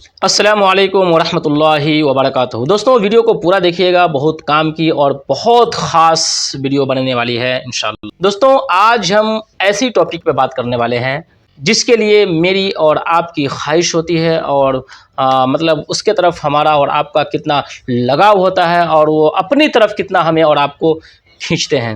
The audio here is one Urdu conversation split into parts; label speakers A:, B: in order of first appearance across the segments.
A: السلام علیکم ورحمۃ اللہ وبرکاتہ۔ دوستوں ویڈیو کو پورا دیکھیے گا، بہت کام کی اور بہت خاص ویڈیو بننے والی ہے انشاءاللہ۔ دوستوں آج ہم ایسی ٹاپک پہ بات کرنے والے ہیں جس کے لیے میری اور آپ کی خواہش ہوتی ہے اور مطلب اس کے طرف ہمارا اور آپ کا کتنا لگاؤ ہوتا ہے اور وہ اپنی طرف کتنا ہمیں اور آپ کو کھینچتے ہیں،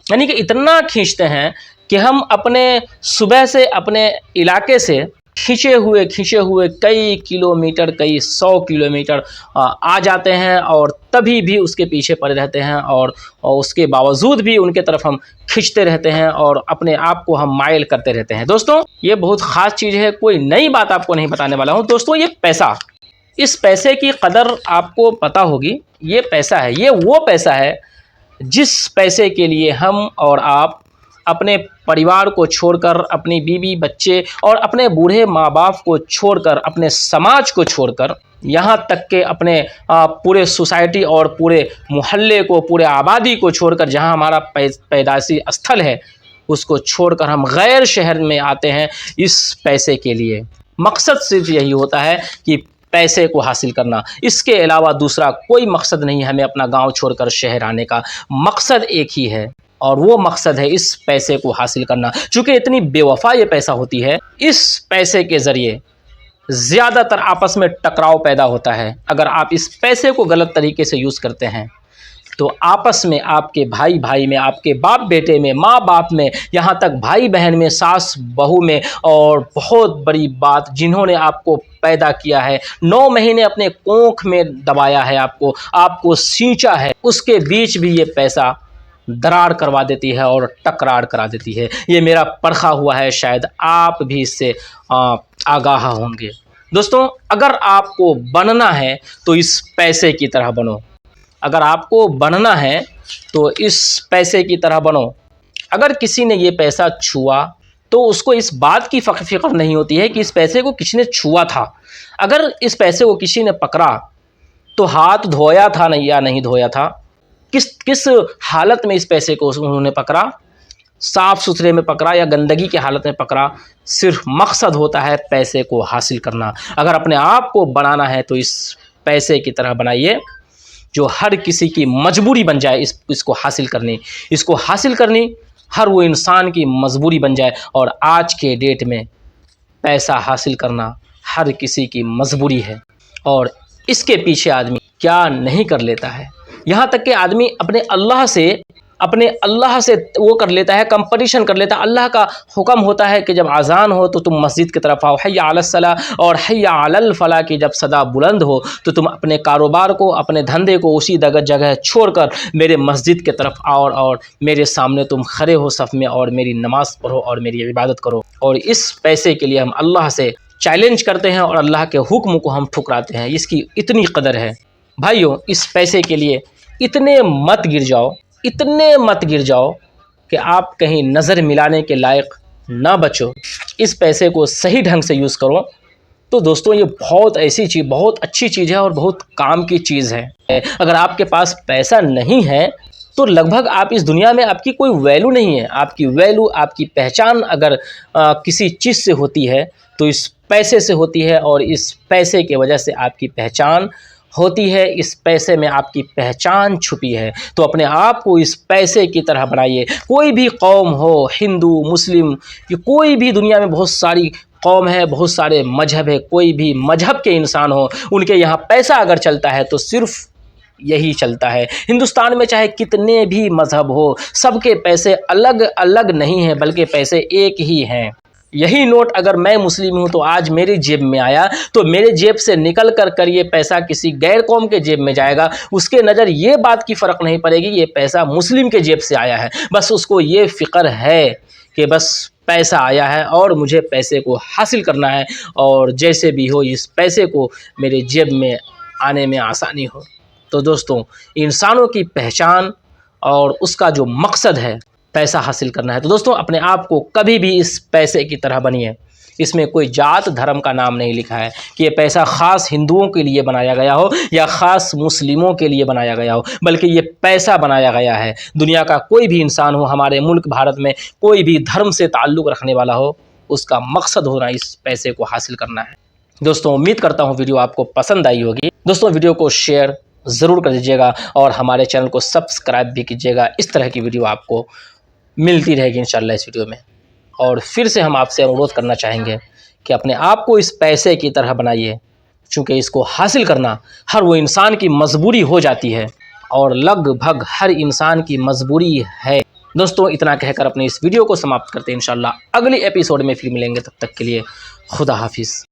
A: یعنی کہ اتنا کھینچتے ہیں کہ ہم اپنے صبح سے اپنے علاقے سے کھینچے ہوئے کئی کلومیٹر، کئی 100 کلومیٹر آ جاتے ہیں اور تبھی بھی اس کے پیچھے پڑے رہتے ہیں اور اس کے باوجود بھی ان کے طرف ہم کھینچتے رہتے ہیں اور اپنے آپ کو ہم مائل کرتے رہتے ہیں۔ دوستوں یہ بہت خاص چیز ہے، کوئی نئی بات آپ کو نہیں بتانے والا ہوں۔ دوستوں یہ پیسہ، اس پیسے کی قدر آپ کو پتہ ہوگی۔ یہ پیسہ ہے، یہ وہ پیسہ ہے جس پیسے کے لیے ہم اور آپ اپنے پریوار کو چھوڑ کر، اپنی بیوی بچے اور اپنے بوڑھے ماں باپ کو چھوڑ کر، اپنے سماج کو چھوڑ کر، یہاں تک کہ اپنے پورے سوسائٹی اور پورے محلے کو، پورے آبادی کو چھوڑ کر، جہاں ہمارا پیدائشی استھل ہے اس کو چھوڑ کر ہم غیر شہر میں آتے ہیں اس پیسے کے لیے۔ مقصد صرف یہی ہوتا ہے کہ پیسے کو حاصل کرنا، اس کے علاوہ دوسرا کوئی مقصد نہیں ہے ہمیں اپنا گاؤں چھوڑ کر شہر آنے کا۔ مقصد ایک ہی ہے اور وہ مقصد ہے اس پیسے کو حاصل کرنا۔ چونکہ اتنی بے وفا یہ پیسہ ہوتی ہے، اس پیسے کے ذریعے زیادہ تر آپس میں ٹکراؤ پیدا ہوتا ہے۔ اگر آپ اس پیسے کو غلط طریقے سے یوز کرتے ہیں تو آپس میں، آپ کے بھائی بھائی میں، آپ کے باپ بیٹے میں، ماں باپ میں، یہاں تک بھائی بہن میں، ساس بہو میں، اور بہت بڑی بات جنہوں نے آپ کو پیدا کیا ہے، 9 مہینے اپنے کونکھ میں دبایا ہے، آپ کو سینچا ہے، اس کے بیچ بھی یہ پیسہ درار کروا دیتی ہے اور ٹکرار کرا دیتی ہے۔ یہ میرا پرکھا ہوا ہے، شاید آپ بھی اس سے آگاہ ہوں گے۔ دوستوں اگر آپ کو بننا ہے تو اس پیسے کی طرح بنو، اگر آپ کو بننا ہے تو اس پیسے کی طرح بنو۔ اگر کسی نے یہ پیسہ چھوا تو اس کو اس بات کی فکر نہیں ہوتی ہے کہ اس پیسے کو کسی نے چھوا تھا۔ اگر اس پیسے کو کسی نے پکڑا تو ہاتھ دھویا تھا یا نہیں دھویا تھا، کس حالت میں اس پیسے کو انہوں نے پکڑا، صاف ستھرے میں پکڑا یا گندگی کی حالت میں پکڑا، صرف مقصد ہوتا ہے پیسے کو حاصل کرنا۔ اگر اپنے آپ کو بنانا ہے تو اس پیسے کی طرح بنائیے جو ہر کسی کی مجبوری بن جائے اس کو حاصل کرنی ہر وہ انسان کی مجبوری بن جائے۔ اور آج کے ڈیٹ میں پیسہ حاصل کرنا ہر کسی کی مجبوری ہے، اور اس کے پیچھے آدمی کیا نہیں کر لیتا ہے، یہاں تک کہ آدمی اپنے اللہ سے وہ کر لیتا ہے، کمپٹیشن کر لیتا ہے۔ اللہ کا حکم ہوتا ہے کہ جب اذان ہو تو تم مسجد کی طرف آؤ، حی علی الصلاۃ اور حی علی الفلاح کی جب صدا بلند ہو تو تم اپنے کاروبار کو، اپنے دھندے کو اسی جگہ چھوڑ کر میرے مسجد کی طرف آؤ اور میرے سامنے تم کھڑے ہو صف میں اور میری نماز پڑھو اور میری عبادت کرو۔ اور اس پیسے کے لیے ہم اللہ سے چیلنج کرتے ہیں اور اللہ کے حکم کو ہم ٹھکراتے ہیں، اس کی اتنی قدر ہے۔ بھائیو اس پیسے کے لیے اتنے مت گر جاؤ کہ آپ کہیں نظر ملانے کے لائق نہ بچو۔ اس پیسے کو صحیح ڈھنگ سے یوز کرو تو دوستوں یہ بہت اچھی چیز ہے اور بہت کام کی چیز ہے۔ اگر آپ کے پاس پیسہ نہیں ہے تو لگ بھگ آپ اس دنیا میں، آپ کی کوئی ویلیو نہیں ہے۔ آپ کی ویلیو، آپ کی پہچان اگر کسی چیز سے ہوتی ہے تو اس پیسے سے ہوتی ہے، اور اس پیسے کی وجہ سے آپ کی پہچان ہوتی ہے، اس پیسے میں آپ کی پہچان چھپی ہے۔ تو اپنے آپ کو اس پیسے کی طرح بنائیے۔ کوئی بھی قوم ہو، ہندو، مسلم، کوئی بھی دنیا میں بہت ساری قوم ہے، بہت سارے مذہب ہے، کوئی بھی مذہب کے انسان ہو، ان کے یہاں پیسہ اگر چلتا ہے تو صرف یہی چلتا ہے۔ ہندوستان میں چاہے کتنے بھی مذہب ہو، سب کے پیسے الگ الگ نہیں ہیں بلکہ پیسے ایک ہی ہیں۔ یہی نوٹ اگر میں مسلم ہوں تو آج میری جیب میں آیا تو میرے جیب سے نکل کر یہ پیسہ کسی غیر قوم کے جیب میں جائے گا، اس کے نظر یہ بات کی فرق نہیں پڑے گی یہ پیسہ مسلم کے جیب سے آیا ہے۔ بس اس کو یہ فکر ہے کہ بس پیسہ آیا ہے اور مجھے پیسے کو حاصل کرنا ہے، اور جیسے بھی ہو اس پیسے کو میرے جیب میں آنے میں آسانی ہو۔ تو دوستوں انسانوں کی پہچان اور اس کا جو مقصد ہے پیسہ حاصل کرنا ہے، تو دوستوں اپنے آپ کو کبھی بھی اس پیسے کی طرح بنیے۔ اس میں کوئی ذات دھرم کا نام نہیں لکھا ہے کہ یہ پیسہ خاص ہندوؤں کے لیے بنایا گیا ہو یا خاص مسلموں کے لیے بنایا گیا ہو، بلکہ یہ پیسہ بنایا گیا ہے دنیا کا کوئی بھی انسان ہو، ہمارے ملک بھارت میں کوئی بھی دھرم سے تعلق رکھنے والا ہو، اس کا مقصد ہونا اس پیسے کو حاصل کرنا ہے۔ دوستوں امید کرتا ہوں ویڈیو آپ کو پسند آئی ہوگی. دوستوں ویڈیو کو شیئر ضرور کر دیجیے گا اور ہمارے چینل کو سبسکرائب بھی کیجیے گا. اس طرح کی ویڈیو آپ کو ملتی رہے گی انشاءاللہ اس ویڈیو میں. اور پھر سے ہم آپ سے انوروھ کرنا چاہیں گے کہ اپنے آپ کو اس پیسے کی طرح بنائیے، چونکہ اس کو حاصل کرنا ہر وہ انسان کی مجبوری ہو جاتی ہے، اور لگ بھگ ہر انسان کی مجبوری ہے. دوستوں اتنا کہہ کر اپنے اس ویڈیو کو سماپت کرتے ہیں. انشاءاللہ اگلی ایپیسوڈ میں پھر ملیں گے. تب تک کے لیے خدا حافظ.